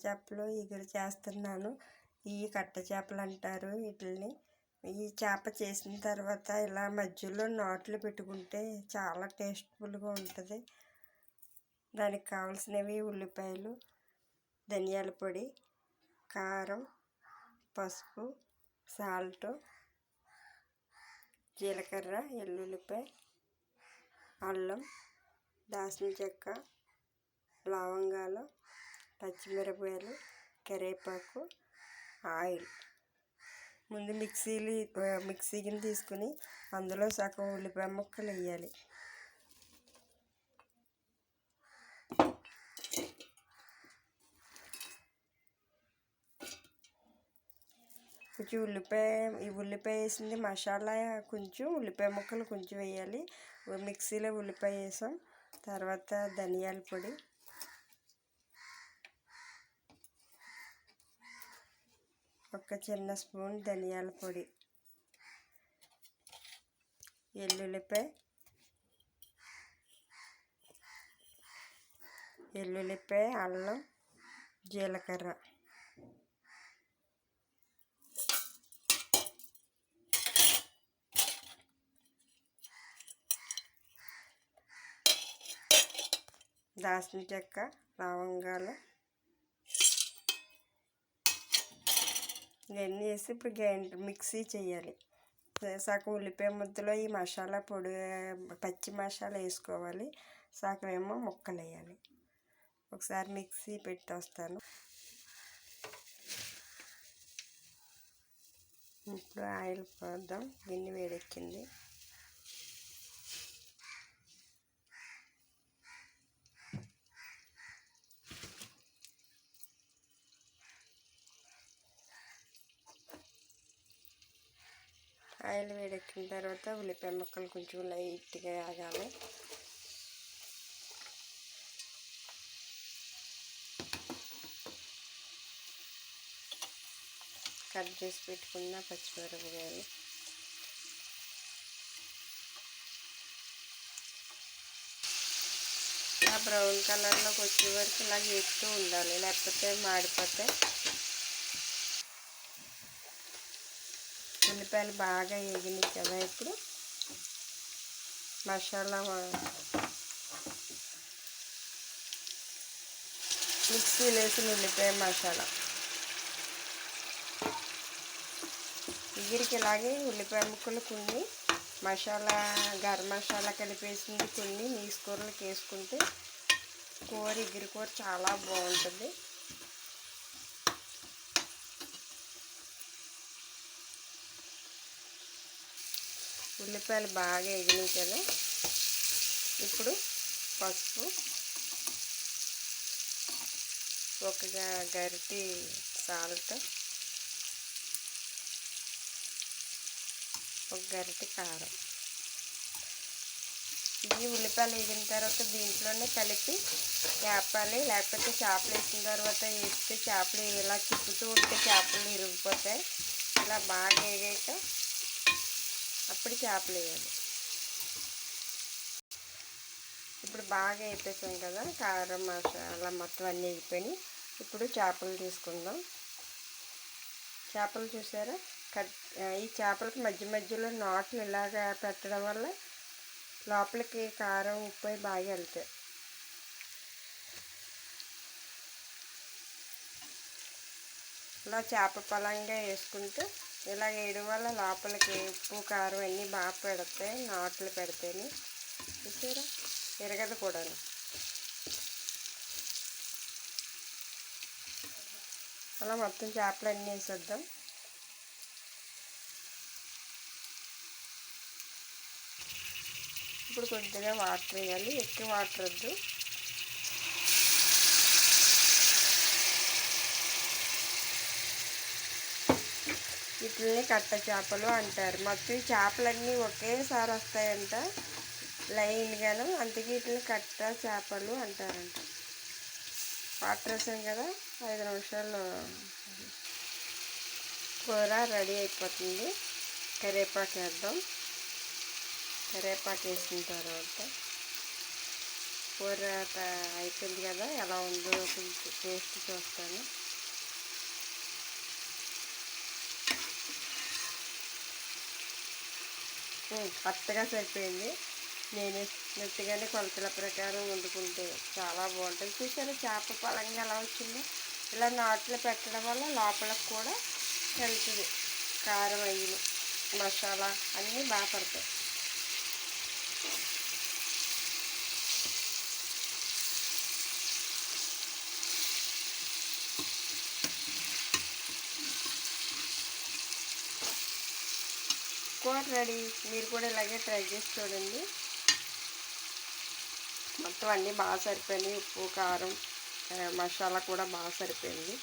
చేపలు ఇగురు చేస్తున్నాను. ఈ కట్ట చేపలు అంటారు వీటిని. ఈ చేప చేసిన తర్వాత ఇలా మధ్యలో నాట్లు పెట్టుకుంటే చాలా టేస్ట్ఫుల్గా ఉంటుంది. దానికి కావాల్సినవి ఉల్లిపాయలు, ధనియాల పొడి, కారం, పసుపు, సాల్ట్, జీలకర్ర, ఎల్లుల్లిపాయ, అల్లం, దాల్చిన చెక్క, లవంగాలు, పచ్చిమిరపకాయలు, కరివేపాకు, ఆయిల్. ముందు మిక్సీని తీసుకుని అందులో సగం ఉల్లిపాయ ముక్కలు వేయాలి. కొంచెం ఉల్లిపాయ వేసింది మసాలా, కొంచెం ఉల్లిపాయ ముక్కలు కొంచెం వేయాలి. మిక్సీలో ఉల్లిపాయ వేసాం. తర్వాత ధనియాల పొడి, ఒక చిన్న స్పూన్ ధనియాల పొడి, ఎల్లుల్లిపాయ, అల్లం, జీలకర్ర, దాల్చిన చెక్క, లవంగాలు ఇవన్నీ వేసి ఇప్పుడు మిక్సీ చేయాలి. సగం ఉల్లిపాయ ముద్దలో ఈ మసాలా పొడి, పచ్చి మసాలా వేసుకోవాలి. సగం ఏమో ముక్కలు వేయాలి. ఒకసారి మిక్సీ పెట్టి వస్తాను. ఇప్పుడు ఆయిల్ పోద్దాం. గిన్నె వేడెక్కింది. ఆయిల్ వేడెక్కిన తర్వాత ఉల్లిపాయ ముక్కలు కొంచెం లైట్గా ఆగాలి. కట్ చేసి పెట్టుకున్న పచ్చిమిరపకాయలు, ఇలా బ్రౌన్ కలర్లోకి వచ్చే వరకు ఇలా వేస్తూ ఉండాలి, లేకపోతే మాడిపోతే. ఉల్లిపాయలు బాగా వేగినాయి కదా. ఇప్పుడు మసాలా మిక్సీలో వేసిన ఉల్లిపాయ మసాలా ఇగురికి ఇలాగే ఉల్లిపాయ ముక్కలు కొన్ని మసాలా, గరం మసాలా కలిపేసింది కొన్ని నీసు కూరలకు వేసుకుంటే ఇగురు కూర చాలా బాగుంటుంది. ఉల్లిపాయలు బాగా ఎగినాయి కదా. ఇప్పుడు పసుపు, ఒక గరిటె సాల్ట్, ఒక గరిటె కారం. ఈ ఉల్లిపాయలు వేగిన తర్వాత దీంట్లోనే కలిపి వేపాలి. లేకపోతే చేపలు వేసిన తర్వాత వేస్తే చేపలు ఇలా తిప్పుతూ ఉంటే చేపలు ఇరిగిపోతాయి. ఇలా బాగా వేగాక అప్పుడు చేపలు వేయాలి. ఇప్పుడు బాగా వేపేసాం కదా. కారం, మసాలా మొత్తం అన్నీ వేగిపోయినాయి. ఇప్పుడు చేపలు తీసుకుందాం. చేపలు చూసారా, ఈ చేపలకి మధ్య మధ్యలో నాట్లు ఇలాగా పెట్టడం వల్ల లోపలికి కారం, ఉప్పు బాగా వెళ్తాయి. ఇలా చేప పలంగా వేసుకుంటూ ఇలా వేయడం వల్ల లోపలికి ఉప్పు, కారం అన్నీ బాగా పెడతాయి. నాట్లు పెడితేనే చూసారా, విరగదు కూడా. అలా మొత్తం చేపలు అన్నీ వేసేద్దాం. ఇప్పుడు కొద్దిగా వాటర్ వేయాలి, ఎక్కువ వాటర్ వద్దు. వీటిని కట్ట చేపలు అంటారు. మొత్తం చేపలన్నీ ఒకేసారి వస్తాయంట లైన్గాను, అందుకే వీటిని కట్ట చేపలు అంటారంట. వాటర్ వేసాం కదా, 5 నిమిషాలు కూర రెడీ అయిపోతుంది. కరివేపాకు వేద్దాం. కరివేపాకు వేసిన తర్వాత కూర అయిపోయింది కదా, ఎలా ఉందో కొంచెం టేస్ట్ చూస్తాను. కరెక్ట్గా సరిపోయింది. నేను వేసినట్టుగానే కొలతల ప్రకారం వండుకుంటే చాలా బాగుంటుంది. చూసారా చేప పలంగా ఎలా వచ్చిందో. ఇలా నాట్లో పెట్టడం వల్ల లోపలకు కూడా వెళ్తుంది. కారం అయ్యి మసాలా అన్నీ బాగా పడతాయి. కూర రెడీ. మీరు కూడా ఇలాగే ట్రై చేసి చూడండి. మొత్తం అన్నీ బాగా సరిపోయినాయి. ఉప్పు కారం మసాలా కూడా బాగా సరిపోయింది.